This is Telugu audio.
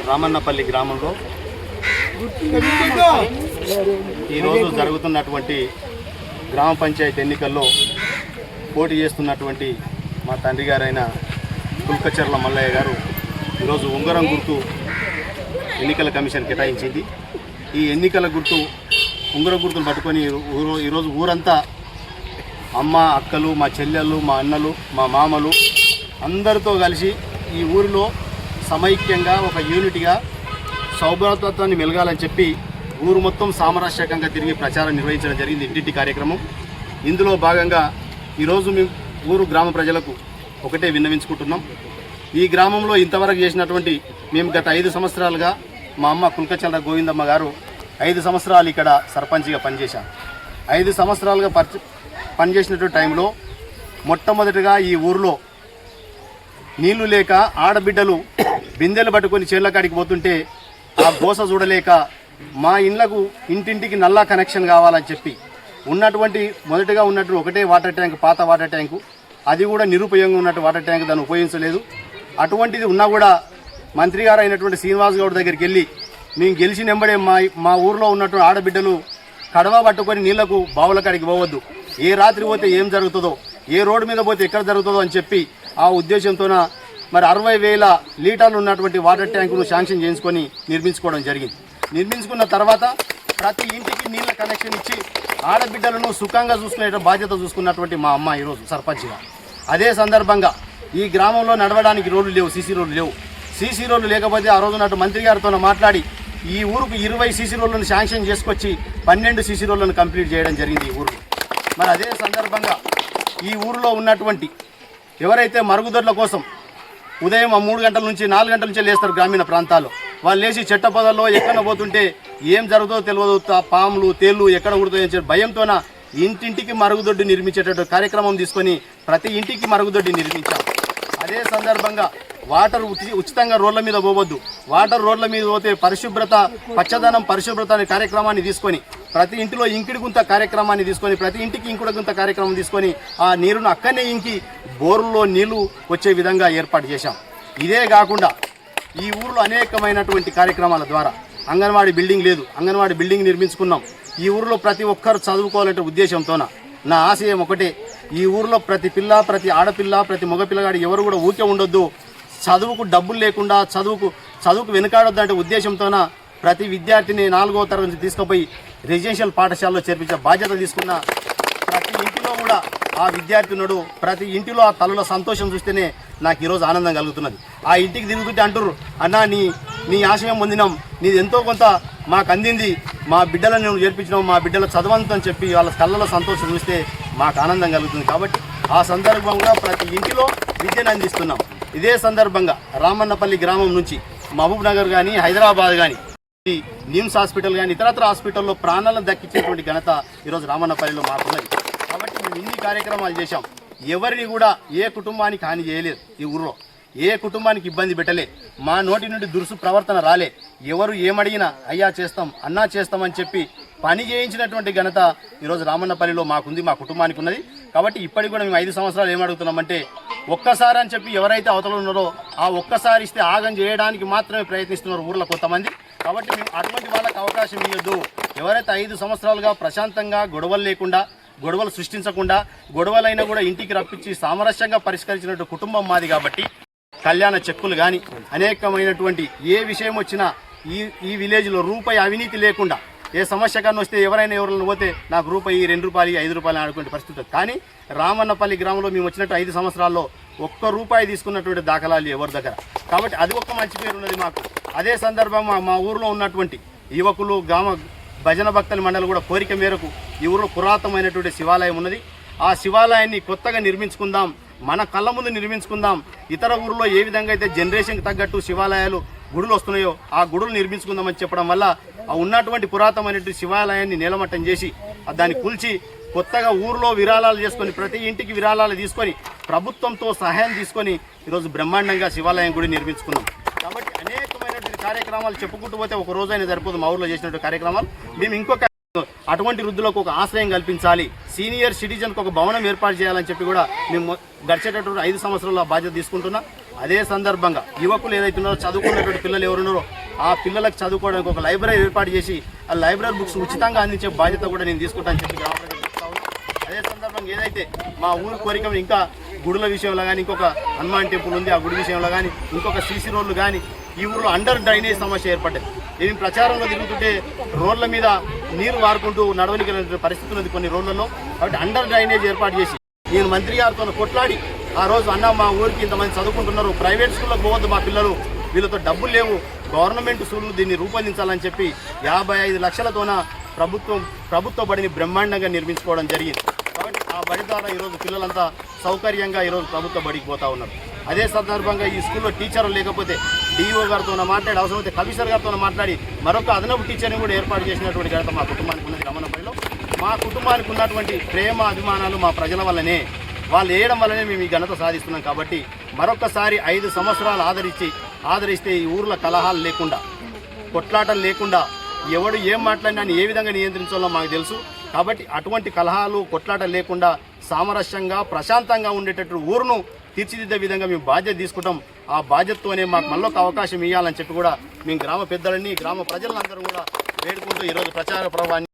రామన్నపల్లి గ్రామంలో ఈరోజు జరుగుతున్నటువంటి గ్రామ పంచాయతీ ఎన్నికల్లో పోటీ చేస్తున్నటువంటి మా తండ్రి గారైన కుల్కచర్ల మల్లయ్య గారు ఈరోజు ఉంగరం గుర్తు ఎన్నికల కమిషన్ కేటాయించింది. ఈ ఎన్నికల గుర్తు ఉంగరం గుర్తును పట్టుకొని ఈరోజు ఊరంతా అమ్మ, అక్కలు, మా చెల్లెళ్ళు, మా అన్నలు, మా మామలు అందరితో కలిసి ఈ ఊరిలో సమైక్యంగా ఒక యూనిట్గా సౌభ్రతత్వాన్ని మెలగాలని చెప్పి ఊరు మొత్తం సామరస్యకంగా తిరిగి ప్రచారం నిర్వహించడం జరిగింది, ఇంటింటి కార్యక్రమం. ఇందులో భాగంగా ఈరోజు మేము ఊరు గ్రామ ప్రజలకు ఒకటే విన్నవించుకుంటున్నాం. ఈ గ్రామంలో ఇంతవరకు చేసినటువంటి మేము గత 5 సంవత్సరాలుగా మా అమ్మ కుల్కచర్ల గోవిందమ్మ గారు 5 సంవత్సరాలు ఇక్కడ సర్పంచ్గా పనిచేశాం. 5 సంవత్సరాలుగా పనిచేసినటువంటి టైంలో మొట్టమొదటిగా ఈ ఊరిలో నీళ్లు లేక ఆడబిడ్డలు బిందెలు పట్టుకొని చేళ్ల కాడికి పోతుంటే ఆ గోస చూడలేక మా ఇండ్లకు ఇంటింటికి నల్లా కనెక్షన్ కావాలని చెప్పి మొదటిగా ఉన్నట్టు ఒకటే వాటర్ ట్యాంక్, పాత వాటర్ ట్యాంకు, అది కూడా నిరుపయోగంగా ఉన్నట్టు వాటర్ ట్యాంక్, దాన్ని ఉపయోగించలేదు. అటువంటిది ఉన్నా కూడా మంత్రి గారు అయినటువంటి శ్రీనివాస్ గౌడ్ దగ్గరికి వెళ్ళి మేము గెలిచిన వెంబడే మా ఊరిలో ఉన్నటువంటి ఆడబిడ్డలు కడవ పట్టుకొని నీళ్లకు బావుల కాడికి పోవద్దు, ఏ రాత్రి పోతే ఏం జరుగుతుందో, ఏ రోడ్డు మీద పోతే ఎక్కడ జరుగుతుందో అని చెప్పి ఆ ఉద్దేశంతోన మరి 60,000 లీటర్లు ఉన్నటువంటి వాటర్ ట్యాంకును శాంక్షన్ చేయించుకొని నిర్మించుకోవడం జరిగింది. నిర్మించుకున్న తర్వాత ప్రతి ఇంటికి నీళ్ళ కనెక్షన్ ఇచ్చి ఆడబిడ్డలను సుఖంగా చూసుకునే బాధ్యత చూసుకున్నటువంటి మా అమ్మ ఈరోజు సర్పంచ్గా. అదే సందర్భంగా ఈ గ్రామంలో నడవడానికి రోడ్లు లేవు, సీసీ రోడ్లు లేవు. సీసీ రోడ్లు లేకపోతే ఆ రోజు నాటు మంత్రి గారితో మాట్లాడి ఈ ఊరుకు 20 సీసీ రోడ్లను శాంక్షన్ చేసుకొచ్చి 12 సీసీ రోడ్లను కంప్లీట్ చేయడం జరిగింది ఈ ఊరు. మరి అదే సందర్భంగా ఈ ఊరిలో ఉన్నటువంటి ఎవరైతే మరుగుదొడ్ల కోసం ఉదయం 3 గంటల నుంచి 4 గంటల నుంచి లేస్తారు గ్రామీణ ప్రాంతాల్లో, వాళ్ళు లేచి చెట్ట పొదల్లో ఎక్కడ పోతుంటే ఏం జరుగుతుందో తెలియదు, పాములు, తేళ్లు ఎక్కడ ఉడుతాయని చెప్పి భయంతోన ఇంటింటికి మరుగుదొడ్డి నిర్మించేటటువంటి కార్యక్రమం తీసుకొని ప్రతి ఇంటికి మరుగుదొడ్డి నిర్మించాం. అదే సందర్భంగా వాటర్ ఉచితంగా రోడ్ల మీద పోవద్దు, వాటర్ రోడ్ల మీద పోతే పరిశుభ్రత, పచ్చదనం, పరిశుభ్రత అనే కార్యక్రమాన్ని తీసుకొని ప్రతి ఇంటిలో ఇంకిడి గుంత కార్యక్రమాన్ని తీసుకొని ప్రతి ఇంటికి ఇంకుడు గుంత కార్యక్రమం తీసుకొని ఆ నీరును అక్కడనే ఇంకి బోరుల్లో నీళ్లు వచ్చే విధంగా ఏర్పాటు చేశాం. ఇదే కాకుండా ఈ ఊరిలో అనేకమైనటువంటి కార్యక్రమాల ద్వారా అంగన్వాడీ బిల్డింగ్ లేదు, అంగన్వాడీ బిల్డింగ్ నిర్మించుకున్నాం. ఈ ఊరిలో ప్రతి ఒక్కరు చదువుకోవాలంటే ఉద్దేశంతోన నా ఆశయం ఒకటే, ఈ ఊరిలో ప్రతి పిల్ల, ప్రతి ఆడపిల్ల, ప్రతి మగపిల్లగాడు ఎవరు కూడా ఊకే ఉండొద్దు, చదువుకు డబ్బులు లేకుండా చదువుకు వెనుకాడొద్దంటే ఉద్దేశంతోన ప్రతి విద్యార్థిని 4వ తరగతి నుంచి తీసుకుపోయి రెసిడెన్షియల్ పాఠశాలలో చేర్పించే బాధ్యత తీసుకున్న ప్రతి ఇంటిలో కూడా ఆ విద్యార్థి ఉన్నాడు. ప్రతి ఇంటిలో ఆ తల్లుల సంతోషం చూస్తేనే నాకు ఈరోజు ఆనందం కలుగుతున్నది. ఆ ఇంటికి తిరుగుతుంటే అంటారు, అన్నా నీ ఆశయం పొందినాం, నీది ఎంతో కొంత మాకు అందింది, మా బిడ్డలను నువ్వు చేర్పించినావు, మా బిడ్డల చదవంతం చెప్పి వాళ్ళ కళ్ళల సంతోషం చూస్తే మాకు ఆనందం కలుగుతుంది. కాబట్టి ఆ సందర్భంగా ప్రతి ఇంటిలో విద్యను అందిస్తున్నాం. ఇదే సందర్భంగా రామన్నపల్లి గ్రామం నుంచి మహబూబ్ నగర్ కానీ, హైదరాబాద్ కానీ, నిమ్స్ హాస్పిటల్ కానీ, ఇతరత్ర హాస్పిటల్లో ప్రాణాలను దక్కించేటువంటి ఘనత ఈరోజు రామన్నపల్లిలో మాకున్నది. కాబట్టి మేము ఇన్ని కార్యక్రమాలు చేశాం. ఎవరిని కూడా ఏ కుటుంబానికి హాని చేయలేదు, ఈ ఊర్లో ఏ కుటుంబానికి ఇబ్బంది పెట్టలే, మా నోటి నుండి దురుసు ప్రవర్తన రాలే. ఎవరు ఏమడిగినా అయ్యా చేస్తాం, అన్నా చేస్తామని చెప్పి పని చేయించినటువంటి ఘనత ఈరోజు రామన్నపల్లిలో మాకుంది, మా కుటుంబానికి ఉన్నది. కాబట్టి ఇప్పటికి కూడా మేము 5 సంవత్సరాలు ఏమడుగుతున్నామంటే ఒక్కసారి అని చెప్పి ఎవరైతే అవతల ఉన్నారో ఆ ఒక్కసారి ఇస్తే ఆగం చేయడానికి మాత్రమే ప్రయత్నిస్తున్నారు ఊర్లో కొంతమంది. కాబట్టి మేము అటువంటి వాళ్ళకి అవకాశం ఇవ్వద్దు. ఎవరైతే 5 సంవత్సరాలుగా ప్రశాంతంగా గొడవలు లేకుండా, గొడవలు సృష్టించకుండా, గొడవలైనా కూడా ఇంటికి రప్పించి సామరస్యంగా పరిష్కరించినట్టు కుటుంబం మాది. కాబట్టి కళ్యాణ చెక్కులు కానీ అనేకమైనటువంటి ఏ విషయం వచ్చినా ఈ విలేజ్లో రూపాయి అవినీతి లేకుండా, ఏ సమస్య కానీ వస్తే ఎవరైనా ఎవరైనా పోతే నాకు రూపాయి, 2 రూపాయలు, 5 రూపాయలు ఆడుకునే పరిస్థితి. కానీ రామన్నపల్లి గ్రామంలో మేము వచ్చినట్టు 5 సంవత్సరాల్లో ₹1 తీసుకున్నటువంటి దాఖలాలు ఎవరి దగ్గర. కాబట్టి అది ఒక్క మంచి పేరు ఉన్నది మాకు. అదే సందర్భంగా మా ఊరిలో ఉన్నటువంటి యువకులు, గ్రామ భజన భక్తుల మండలి కూడా కోరిక మేరకు ఈ ఊరిలో పురాతనమైనటువంటి శివాలయం ఉన్నది. ఆ శివాలయాన్ని కొత్తగా నిర్మించుకుందాం, మన కళ్ళ ముందు నిర్మించుకుందాం. ఇతర ఊరిలో ఏ విధంగా అయితే జనరేషన్కి తగ్గట్టు శివాలయాలు, గుడులు వస్తున్నాయో ఆ గుడులు నిర్మించుకుందామని చెప్పడం వల్ల ఆ ఉన్నటువంటి పురాతనమైనటువంటి శివాలయాన్ని నేలమట్టం చేసి దాన్ని కూల్చి కొత్తగా ఊరిలో విరాళాలు చేసుకొని ప్రతి ఇంటికి విరాళాలు తీసుకొని ప్రభుత్వంతో సహాయం తీసుకొని ఈరోజు బ్రహ్మాండంగా శివాలయం గుడి నిర్మించుకున్నాం. కాబట్టి అనేకమైనటువంటి కార్యక్రమాలు చెప్పుకుంటూ పోతే ఒక రోజైనా సరిపోదు మా ఊరిలో చేసినటువంటి కార్యక్రమాలు. మేము ఇంకొక అటువంటి వృద్ధులకు ఒక ఆశ్రయం కల్పించాలి, సీనియర్ సిటిజన్కి ఒక భవనం ఏర్పాటు చేయాలని చెప్పి కూడా మేము గడిచేటటువంటి 5 సంవత్సరాల బాధ్యత తీసుకుంటున్నాం. అదే సందర్భంగా యువకులు ఏదైతే ఉన్నారో, చదువుకున్నటువంటి పిల్లలు ఎవరున్నారో ఆ పిల్లలకు చదువుకోవడానికి ఒక లైబ్రరీ ఏర్పాటు చేసి ఆ లైబ్రరీ బుక్స్ ఉచితంగా అందించే బాధ్యత కూడా నేను తీసుకుంటానని చెప్పి గ్రామ ప్రజలకు చెప్తా ఉన్నాను. అదే సందర్భంగా ఏదైతే మా ఊరు కోరిక ఇంకా గుడుల విషయంలో కానీ ఇంకొక హనుమాన్ టెంపుల్ ఉంది, ఆ గుడి విషయంలో కానీ ఇంకొక సీసీ రోడ్లు కానీ ఈ ఊరిలో అండర్ డ్రైనేజ్ సమస్య ఏర్పడ్డది. నేను ప్రచారంలో తిరుగుతుంటే రోడ్ల మీద నీరు వారుకుంటూ నడవలిక పరిస్థితి ఉంది కొన్ని రోడ్లలో. కాబట్టి అండర్ డ్రైనేజ్ ఏర్పాటు చేసి నేను మంత్రి గారితో కొట్లాడి ఆ రోజు అన్న మా ఊరికి ఇంతమంది చదువుకుంటున్నారు, ప్రైవేట్ స్కూల్లో పోవద్దు మా పిల్లలు, వీళ్ళతో డబ్బులు లేవు, గవర్నమెంట్ స్కూళ్ళు దీన్ని రూపొందించాలని చెప్పి 55 లక్షలతోన ప్రభుత్వ బడిని బ్రహ్మాండంగా నిర్మించుకోవడం జరిగింది. కాబట్టి ఆ బడి ద్వారా ఈరోజు పిల్లలంతా సౌకర్యంగా ఈరోజు ప్రభుత్వ బడికి పోతా ఉన్నారు. అదే సందర్భంగా ఈ స్కూల్లో టీచర్లు లేకపోతే డిఓ గారితో మాట్లాడి అవసరమైతే కమిషనర్ గారితో మాట్లాడి మరొక అదనపు టీచర్ని కూడా ఏర్పాటు చేసినటువంటి ఘనత మా కుటుంబానికి ఉన్నది. రమణపల్లిలో మా కుటుంబానికి ఉన్నటువంటి ప్రేమ అభిమానాలు మా ప్రజల వల్లనే, వాళ్ళు వేయడం వల్లనే మేము ఈ ఘనత సాధిస్తున్నాం. కాబట్టి మరొకసారి 5 సంవత్సరాలు ఆదరిస్తే ఈ ఊర్లో కలహాలు లేకుండా, కొట్లాటలు లేకుండా, ఎవడు ఏం మాట్లాడినా ఏ విధంగా నియంత్రించాలో మాకు తెలుసు. కాబట్టి అటువంటి కలహాలు కొట్లాటలు లేకుండా సామరస్యంగా ప్రశాంతంగా ఉండేటట్టు ఊరును తీర్చిదిద్దే విధంగా మేము బాధ్యత తీసుకుంటాం. ఆ బాధ్యతతోనే మాకు మళ్ళొక అవకాశం ఇవ్వాలని చెప్పి కూడా మేము గ్రామ పెద్దలని, గ్రామ ప్రజలందరూ కూడా వేడుకుంటూ ఈరోజు ప్రచార ప్రవాహాన్ని